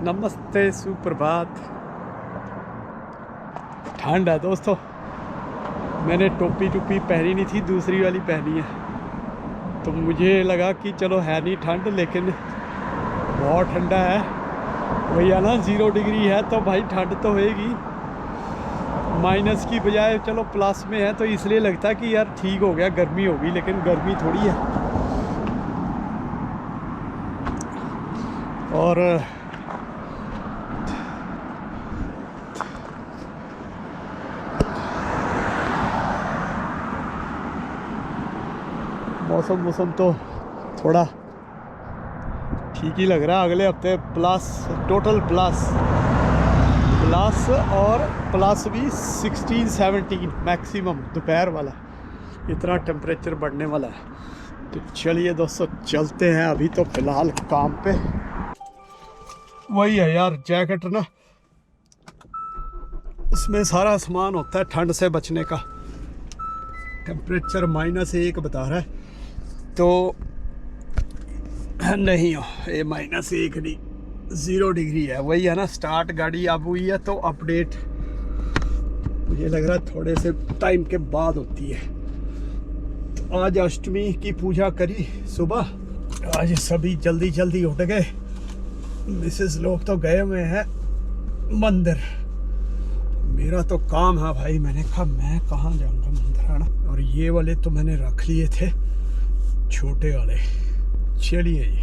नमस्ते, सुप्रभात। ठंड है दोस्तों। मैंने टोपी पहनी नहीं थी, दूसरी वाली पहनी है। तो मुझे लगा कि चलो है नहीं ठंड, लेकिन बहुत ठंडा है। भैया ना 0 डिग्री है तो भाई ठंड तो होएगी। माइनस की बजाय चलो प्लस में है, तो इसलिए लगता है कि यार ठीक हो गया, गर्मी होगी, लेकिन गर्मी थोड़ी है। और मौसम तो थोड़ा ठीक ही लग रहा है। अगले हफ्ते प्लस, टोटल प्लस और प्लस भी 16-17 मैक्सिमम दोपहर वाला, इतना टेम्परेचर बढ़ने वाला है। तो चलिए दोस्तों, चलते हैं। अभी तो फ़िलहाल काम पे वही है यार, जैकेट ना, इसमें सारा सामान होता है ठंड से बचने का। टेम्परेचर -1 बता रहा है, तो नहीं हो, ये -1 नहीं, 0 डिग्री है। वही है ना, स्टार्ट गाड़ी अब हुई है, तो अपडेट मुझे लग रहा है थोड़े से टाइम के बाद होती है। तो आज अष्टमी की पूजा करी सुबह। आज सभी जल्दी उठ गए। मिसेस लोग तो गए हुए हैं मंदिर। मेरा तो काम है भाई, मैंने कहा मैं कहाँ जाऊँगा मंदिर, है ना। और ये वाले तो मैंने रख लिए थे, छोटे वाले। चलिए जी,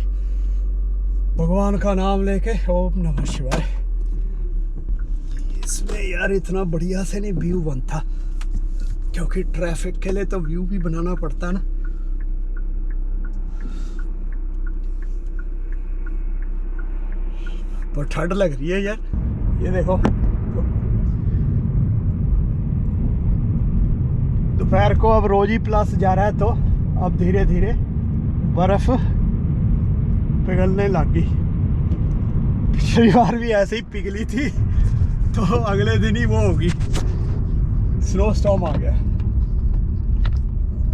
भगवान का नाम लेके ओम नमः शिवाय। इसमें यार इतना बढ़िया से नहीं व्यू बनता, क्योंकि ट्रैफिक के लिए तो व्यू भी बनाना पड़ता है ना। पर ठंड लग रही है यार, ये देखो। दोपहर को अब रोज ही प्लस जा रहा है, तो अब धीरे धीरे बर्फ पिघलने लगी। पिछली बार भी ऐसे ही पिघली थी, तो अगले दिन ही वो होगी, स्नो स्टॉर्म आ गया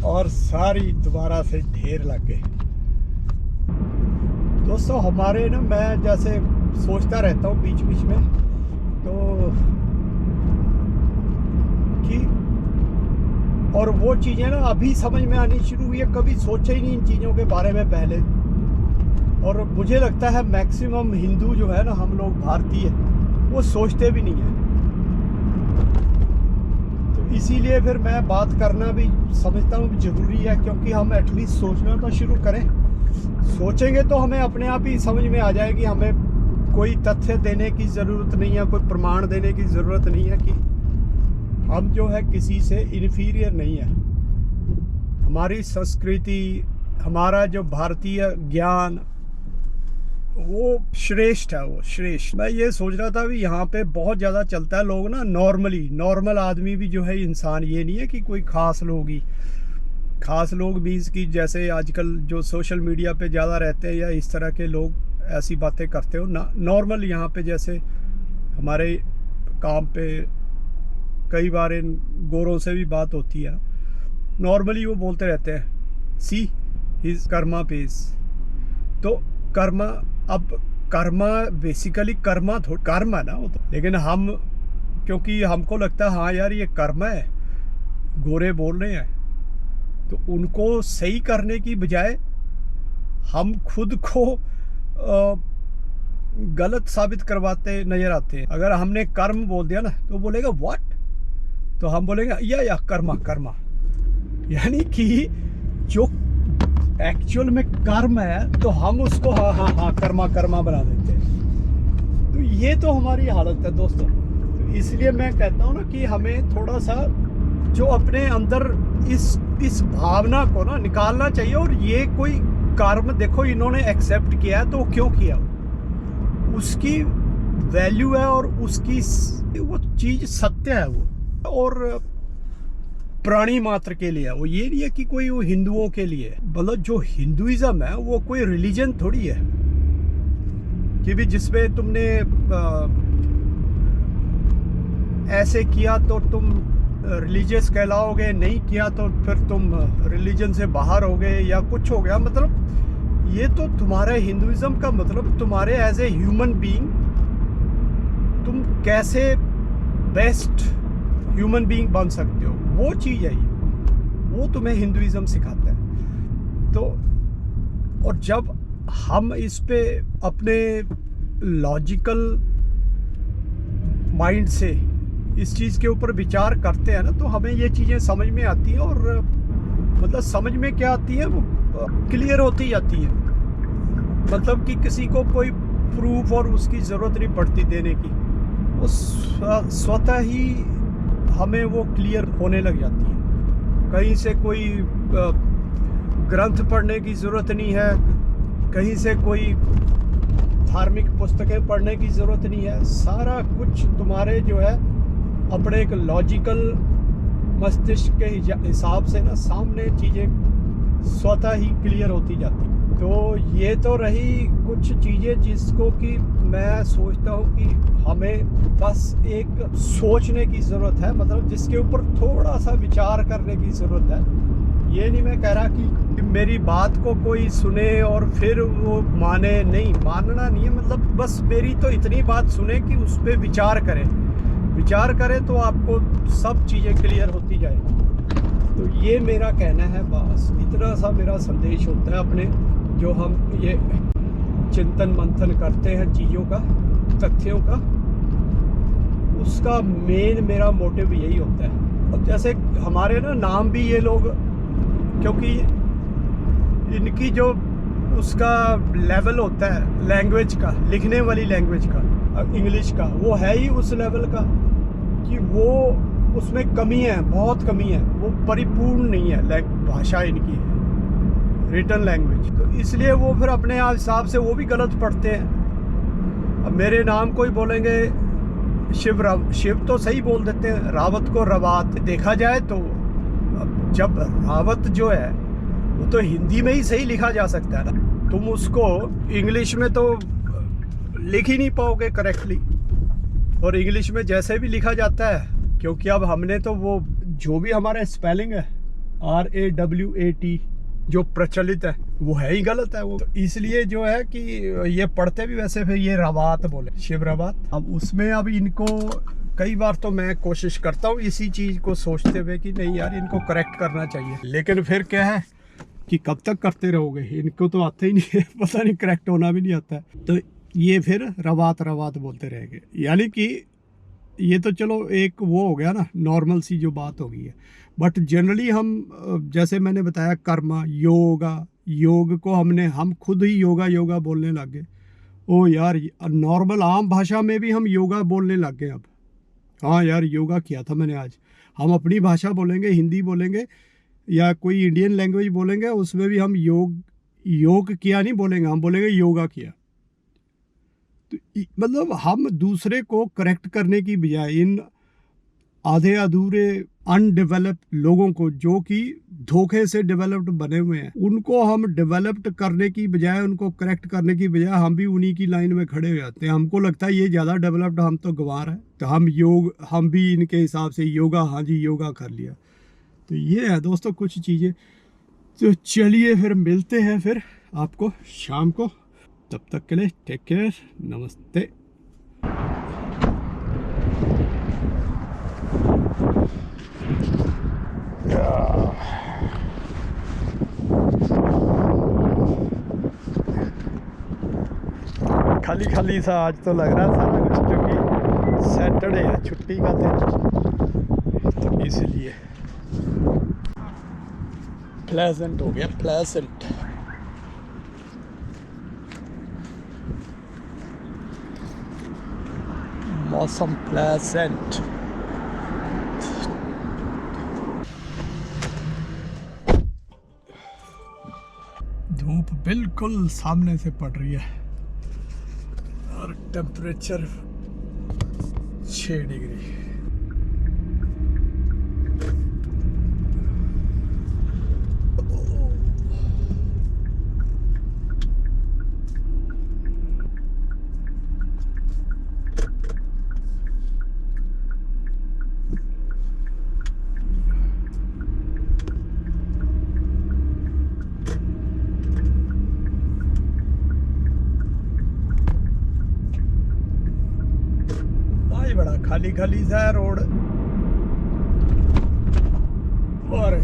और सारी दोबारा से ढेर लग गए। दोस्तों हमारे ना, मैं जैसे सोचता रहता हूँ बीच में, तो कि और वो चीज़ें ना अभी समझ में आनी शुरू हुई है। कभी सोचा ही नहीं इन चीज़ों के बारे में पहले। और मुझे लगता है मैक्सिमम हिंदू जो है ना, हम लोग भारतीय, वो सोचते भी नहीं है। तो इसीलिए फिर मैं बात करना भी समझता हूँ ज़रूरी है, क्योंकि हम एटलीस्ट सोचना तो शुरू करें। सोचेंगे तो हमें अपने आप ही समझ में आ जाएगी। हमें कोई तथ्य देने की ज़रूरत नहीं है, कोई प्रमाण देने की ज़रूरत नहीं है कि हम जो है किसी से इन्फीरियर नहीं है। हमारी संस्कृति, हमारा जो भारतीय ज्ञान, वो श्रेष्ठ है, वो श्रेष्ठ। मैं ये सोच रहा था भी यहाँ पे बहुत ज़्यादा चलता है, लोग ना नॉर्मल आदमी भी जो है इंसान, ये नहीं है कि कोई ख़ास लोग ही। ख़ास लोग मीन्स की जैसे आजकल जो सोशल मीडिया पे ज़्यादा रहते हैं, या इस तरह के लोग ऐसी बातें करते हो ना। नॉर्मल यहाँ पे जैसे हमारे काम पे कई बार इन गोरों से भी बात होती है, नॉर्मली वो बोलते रहते हैं, सी हिज कर्मा पेस। तो कर्मा, अब कर्मा बेसिकली कर्म है ना वो तो, लेकिन हम, क्योंकि हमको लगता है हाँ यार ये कर्म है, गोरे बोल रहे हैं, तो उनको सही करने की बजाय हम खुद को गलत साबित करवाते नजर आते हैं। अगर हमने कर्म बोल दिया ना, तो बोलेगा व्हाट, तो हम बोलेंगे या कर्मा, यानी कि जो एक्चुअल में कर्म है, तो हम उसको हाँ कर्मा बना देते हैं। तो ये तो हमारी हालत है दोस्तों। तो इसलिए मैं कहता हूँ ना कि हमें थोड़ा सा जो अपने अंदर इस भावना को ना निकालना चाहिए। और ये कोई कर्म देखो, इन्होंने एक्सेप्ट किया है, तो क्यों किया, उसकी वैल्यू है, और उसकी वो चीज़ सत्य है वो, और प्राणी मात्र के लिए है वो। ये नहीं है कि कोई वो हिंदुओं के लिए, मतलब जो हिंदुइज्म है वो कोई रिलीजन थोड़ी है कि भी जिसमें तुमने ऐसे किया तो तुम रिलीजियस कहलाओगे, नहीं किया तो फिर तुम रिलीजन से बाहर हो गए या कुछ हो गया। मतलब ये तो तुम्हारे हिंदुइज्म का मतलब तुम्हारे एज ए ह्यूमन बीइंग तुम कैसे बेस्ट ह्यूमन बीइंग बन सकते हो, वो चीज़ है ये, वो तुम्हें हिंदुइज्म सिखाता है। तो और जब हम इस पे अपने लॉजिकल माइंड से इस चीज़ के ऊपर विचार करते हैं ना, तो हमें ये चीज़ें समझ में आती हैं, और मतलब समझ में क्या आती है, वो क्लियर होती जाती है। मतलब कि किसी को कोई प्रूफ और उसकी ज़रूरत नहीं पड़ती देने की, वो स्वतः ही हमें वो क्लियर होने लग जाती है। कहीं से कोई ग्रंथ पढ़ने की ज़रूरत नहीं है, कहीं से कोई धार्मिक पुस्तकें पढ़ने की ज़रूरत नहीं है। सारा कुछ तुम्हारे जो है अपने एक लॉजिकल मस्तिष्क के हिसाब से ना सामने चीज़ें स्वतः ही क्लियर होती जाती। तो ये तो रही कुछ चीज़ें जिसको कि मैं सोचता हूँ कि हमें बस एक सोचने की ज़रूरत है, मतलब जिसके ऊपर थोड़ा सा विचार करने की ज़रूरत है। ये नहीं मैं कह रहा कि मेरी बात को कोई सुने और फिर वो माने, नहीं, मानना नहीं है, मतलब बस मेरी तो इतनी बात सुने कि उस पर विचार करें तो आपको सब चीज़ें क्लियर होती जाएगी। तो ये मेरा कहना है, बस इतना सा मेरा संदेश होता है अपने, जो हम ये चिंतन मंथन करते हैं चीज़ों का, तथ्यों का, उसका मेन मेरा मोटिव यही होता है। अब जैसे हमारे ना नाम भी ये लोग, क्योंकि इनकी जो उसका लेवल होता है लैंग्वेज का, लिखने वाली लैंग्वेज का, इंग्लिश का, वो है ही उस लेवल का कि वो उसमें कमी है, बहुत कमी है, वो परिपूर्ण नहीं है भाषा इनकी रिटन लैंग्वेज। तो इसलिए वो फिर अपने हिसाब से वो भी गलत पढ़ते हैं। अब मेरे नाम को ही बोलेंगे शिव तो सही बोल देते हैं, रावत को रवात। देखा जाए तो जब रावत जो है वो तो हिंदी में ही सही लिखा जा सकता है ना, तुम उसको इंग्लिश में तो लिख ही नहीं पाओगे करेक्टली। और इंग्लिश में जैसे भी लिखा जाता है, क्योंकि अब हमने तो वो जो भी हमारा स्पेलिंग है RAWAT जो प्रचलित है वो है ही गलत है वो। तो इसलिए जो है कि ये पढ़ते भी वैसे फिर ये रवात बोले, शिव रवात। अब उसमें अब इनको कई बार तो मैं कोशिश करता हूँ इसी चीज़ को सोचते हुए कि नहीं यार इनको करेक्ट करना चाहिए, लेकिन फिर क्या है कि कब तक करते रहोगे, इनको तो आता ही नहीं है, पता नहीं करेक्ट होना भी नहीं आता है, तो ये फिर रवात बोलते रहेंगे। यानी कि ये तो चलो एक वो हो गया ना, नॉर्मल सी जो बात हो गई है। बट जनरली हम जैसे मैंने बताया कर्मा, योग को हम खुद ही योगा बोलने लग गए। ओ यार, नॉर्मल आम भाषा में भी हम योगा बोलने लग गए अब। हाँ यार, योगा किया था मैंने आज। हम अपनी भाषा बोलेंगे, हिंदी बोलेंगे या कोई इंडियन लैंग्वेज बोलेंगे, उसमें भी हम योग किया नहीं बोलेंगे, हम बोलेंगे योगा किया। तो मतलब हम दूसरे को करेक्ट करने की बजाय इन आधे अधूरे अनडेवलप्ड लोगों को, जो कि धोखे से डेवलप्ड बने हुए हैं, उनको हम डेवलप्ड करने की बजाय, उनको करेक्ट करने की बजाय हम भी उन्हीं की लाइन में खड़े हो जाते हैं। हमको लगता है ये ज़्यादा डेवलप्ड, हम तो गंवार हैं, तो हम भी इनके हिसाब से योगा, हाँ जी योगा कर लिया। तो ये है दोस्तों कुछ चीज़ें। तो चलिए फिर मिलते हैं फिर आपको शाम को, तब तक के लिए टेक केयर, नमस्ते। खाली खाली सा आज तो लग रहा सारा कुछ, क्योंकि सैटरडे है, छुट्टी का दिन, तो इसलिए प्लेजेंट हो गया, प्लेजेंट। मौसम प्लेजेंट। धूप बिल्कुल सामने से पड़ रही है और टेम्परेचर 6 डिग्री। बड़ा खाली खाली सा है रोड। और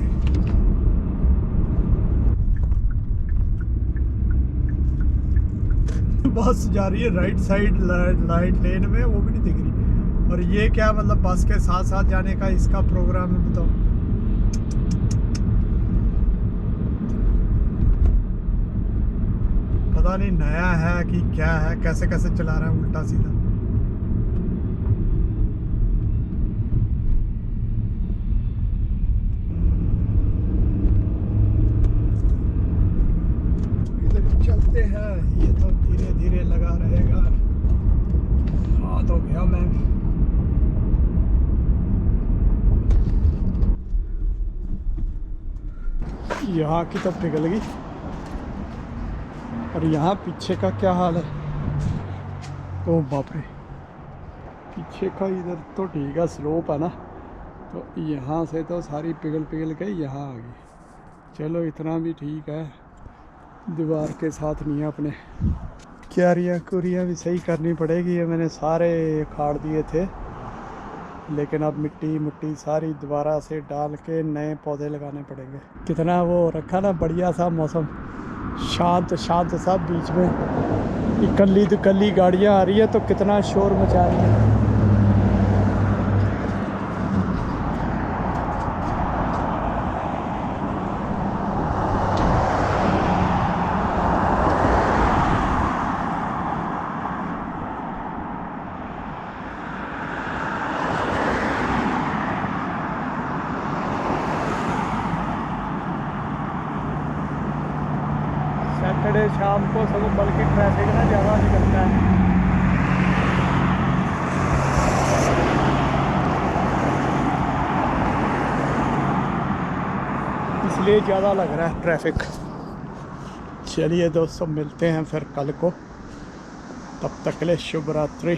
बस जा रही है राइट साइड लाइट लेन में, वो भी नहीं दिख रही। और ये क्या मतलब बस के साथ साथ जाने का इसका प्रोग्राम है, बताओ। पता नहीं नया है कि क्या है, कैसे कैसे चला रहा है उल्टा सीधा। इधर चलते हैं, ये तो धीरे धीरे लगा रहेगा। हाँ तो गया मैं। यहाँ की तो पिघल गई। और यहाँ पीछे का क्या हाल है? ओ बाप रे, पीछे का इधर तो ठीक है, स्लोप है ना, तो यहाँ से तो सारी पिघल गई, यहाँ आ गई। चलो इतना भी ठीक है, दीवार के साथ नहीं है अपने। क्यारियाँ कुरियाँ भी सही करनी पड़ेगी। ये मैंने सारे खाड़ दिए थे, लेकिन अब मिट्टी सारी दोबारा से डाल के नए पौधे लगाने पड़ेंगे। कितना वो रखा ना बढ़िया सा मौसम, शांत सा। बीच में इकल्ली गाड़ियाँ आ रही है तो कितना शोर मचा रही है। सैटरडे शाम को सब बल्कि ट्रैफिक ना ज़्यादा निकलता है, इसलिए ज़्यादा लग रहा है ट्रैफिक। चलिए दोस्तों, मिलते हैं फिर कल को, तब तक के लिए शुभ रात्रि।